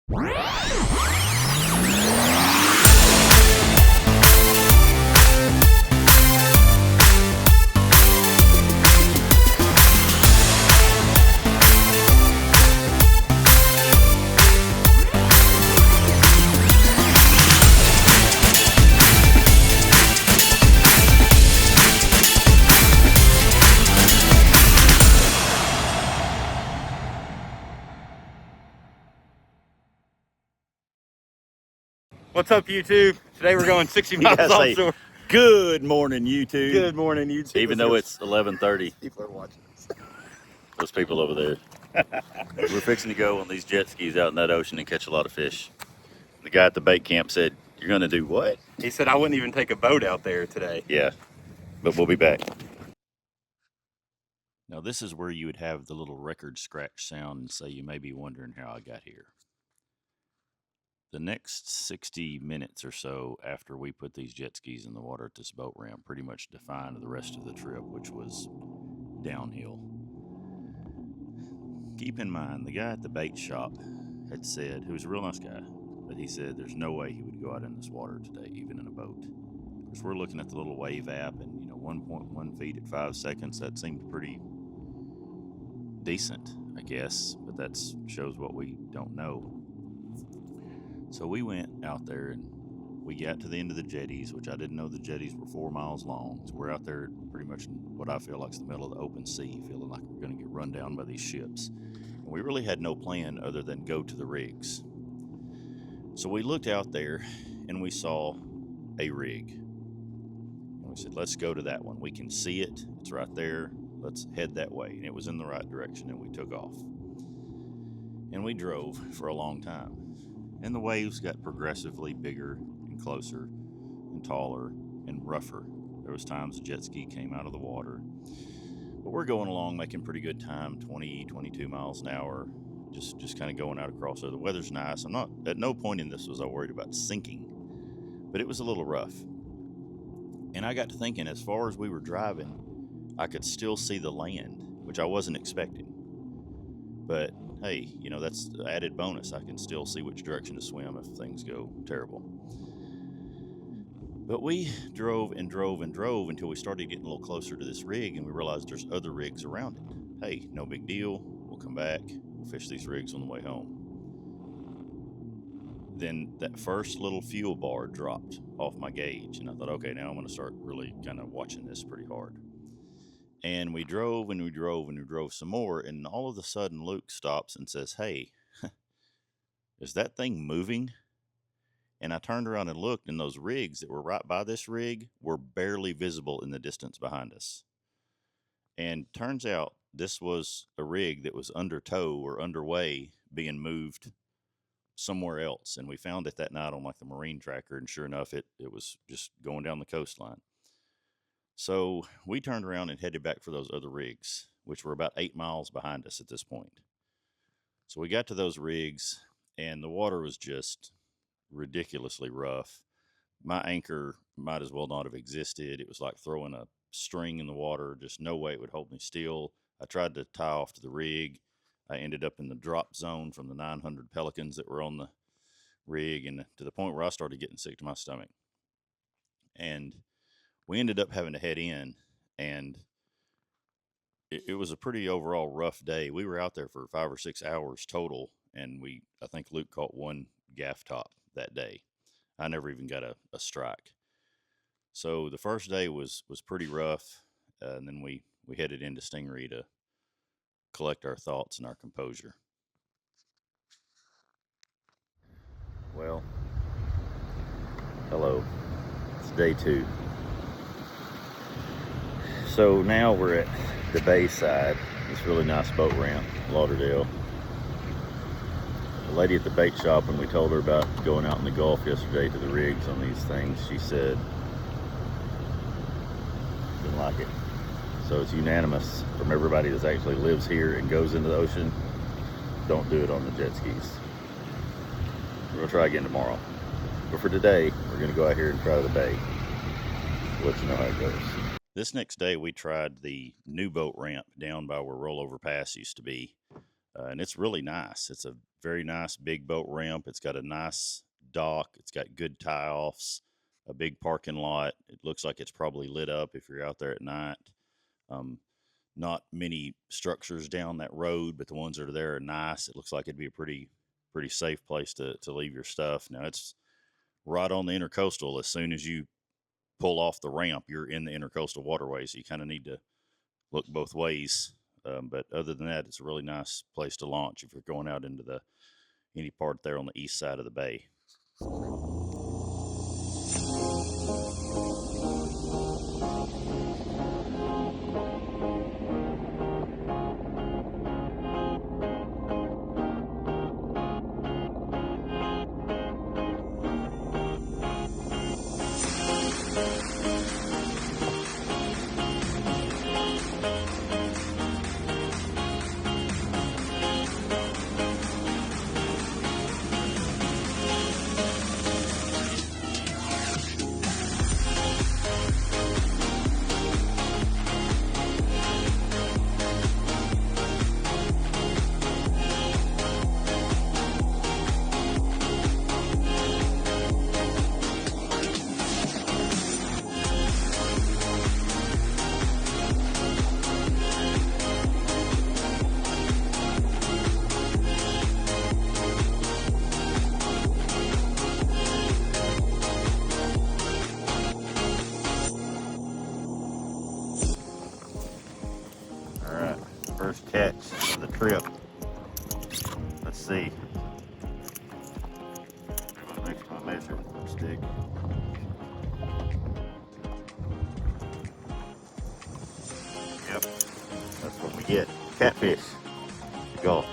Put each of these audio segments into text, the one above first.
What's up, YouTube? Today we're going 60 miles offshore. Good morning, YouTube. Good morning, YouTube. Even though it's 11:30. People are watching us. Those people over there. We're fixing to go on these jet skis out in that ocean and catch a lot of fish. The guy at the bait camp said, "You're going to do what?" He said I wouldn't even take a boat out there today. Yeah, but we'll be back. Now this is where you would have the little record scratch sound and say you may be wondering how I got here. The next 60 minutes or so after we put these jet skis in the water at this boat ramp pretty much defined the rest of the trip, which was downhill. Keep in mind, the guy at the bait shop had said, he was a real nice guy, but he said there's no way he would go out in this water today, even in a boat. Because we're looking at the little wave app, and 1.1 feet at 5 seconds, that seemed pretty decent, I guess, but that shows what we don't know. So we went out there and we got to the end of the jetties, which I didn't know the jetties were 4 miles long. So we're out there pretty much in what I feel like is the middle of the open sea, feeling like we're going to get run down by these ships. And we really had no plan other than go to the rigs. So we looked out there and we saw a rig. And we said, let's go to that one. We can see it. It's right there. Let's head that way. And it was in the right direction, and we took off. And we drove for a long time. And the waves got progressively bigger and closer and taller and rougher. There was times the jet ski came out of the water. But we're going along making pretty good time, 20, 22 miles an hour, just kind of going out across there. The weather's nice. At no point in this was I worried about sinking, but it was a little rough. And I got to thinking, as far as we were driving, I could still see the land, which I wasn't expecting. But hey, that's the added bonus. I can still see which direction to swim if things go terrible. But we drove and drove and drove until we started getting a little closer to this rig, and we realized there's other rigs around it. Hey, no big deal. We'll come back. We'll fish these rigs on the way home. Then that first little fuel bar dropped off my gauge, and I thought, okay, now I'm going to start really kind of watching this pretty hard. And we drove and we drove and we drove some more, and all of a sudden Luke stops and says, "Hey, is that thing moving?" And I turned around and looked, and those rigs that were right by this rig were barely visible in the distance behind us. And turns out this was a rig that was under tow or underway being moved somewhere else. And we found it that night on like the marine tracker, and sure enough, it was just going down the coastline. So we turned around and headed back for those other rigs, which were about 8 miles behind us at this point. So we got to those rigs, and the water was just ridiculously rough. My anchor might as well not have existed. It was like throwing a string in the water, just no way it would hold me still. I tried to tie off to the rig. I ended up in the drop zone from the 900 pelicans that were on the rig, and to the point where I started getting sick to my stomach. And we ended up having to head in, and it was a pretty overall rough day. We were out there for 5 or 6 hours total, and I think Luke caught one gaff top that day. I never even got a strike. So the first day was pretty rough, and then we headed into Stingray to collect our thoughts and our composure. Well, hello. It's day 2. So now we're at the bay side, this really nice boat ramp, Lauderdale. The lady at the bait shop, when we told her about going out in the Gulf yesterday to the rigs on these things, she said didn't like it. So it's unanimous from everybody that actually lives here and goes into the ocean, don't do it on the jet skis. We're gonna try again tomorrow. But for today, we're gonna go out here and try the bay. We'll let you know how it goes. This next day, we tried the new boat ramp down by where Rollover Pass used to be. and it's really nice. It's a very nice big boat ramp. It's got a nice dock. It's got good tie-offs, a big parking lot. It looks like it's probably lit up if you're out there at night. Not many structures down that road, but the ones that are there are nice. It looks like it'd be a pretty safe place to leave your stuff. Now, it's right on the intercoastal. As soon as you pull off the ramp, you're in the intercoastal waterway, so you kind of need to look both ways. But other than that, it's a really nice place to launch if you're going out into any part there on the east side of the bay. First catch of the trip. Let's see. Next my measuring stick. Yep, that's what we get. Catfish. Gulf.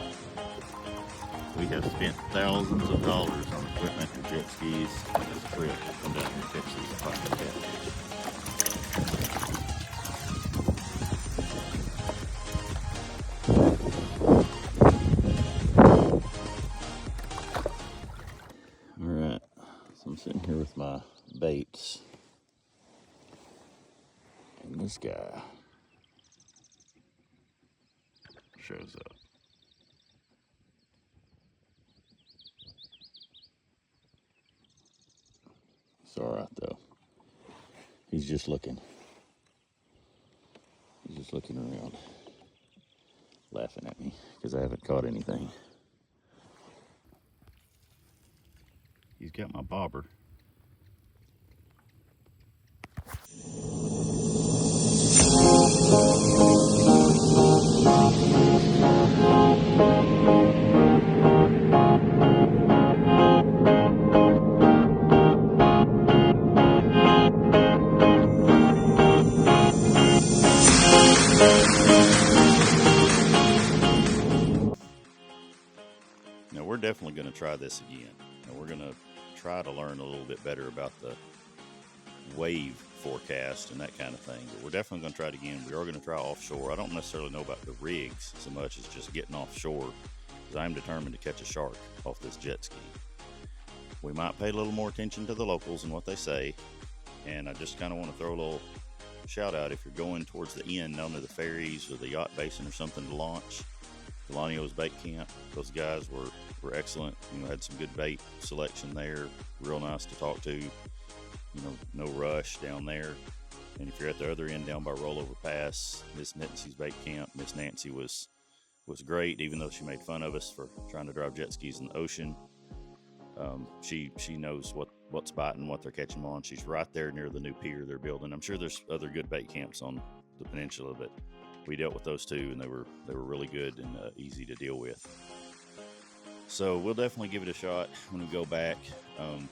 We have spent thousands of dollars on equipment and jet skis on this trip to come down here and catch these fucking catfish. Alright, so I'm sitting here with my baits, and this guy shows up. It's alright though. He's just looking. He's just looking around, laughing at me because I haven't caught anything. He's got my bobber. Now we're definitely going to try this again. And we're going to try to learn a little bit better about the wave forecast and that kind of thing. But we're definitely going to try it again. We are going to try offshore. I don't necessarily know about the rigs so much as just getting offshore, because I'm determined to catch a shark off this jet ski. We might pay a little more attention to the locals and what they say. And I just kind of want to throw a little shout out if you're going towards the end, down to the ferries or the yacht basin or something to launch. Delanio's Bait Camp, those guys were excellent. You know, had some good bait selection there. Real nice to talk to. You know, no rush down there. And if you're at the other end down by Rollover Pass, Miss Nancy's Bait Camp, Miss Nancy was great, even though she made fun of us for trying to drive jet skis in the ocean. She knows what's biting, what they're catching them on. She's right there near the new pier they're building. I'm sure there's other good bait camps on the peninsula, but we dealt with those two, and they were really good and easy to deal with. So we'll definitely give it a shot when we go back. And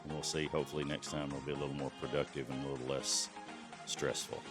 we'll see. Hopefully next time it'll be a little more productive and a little less stressful.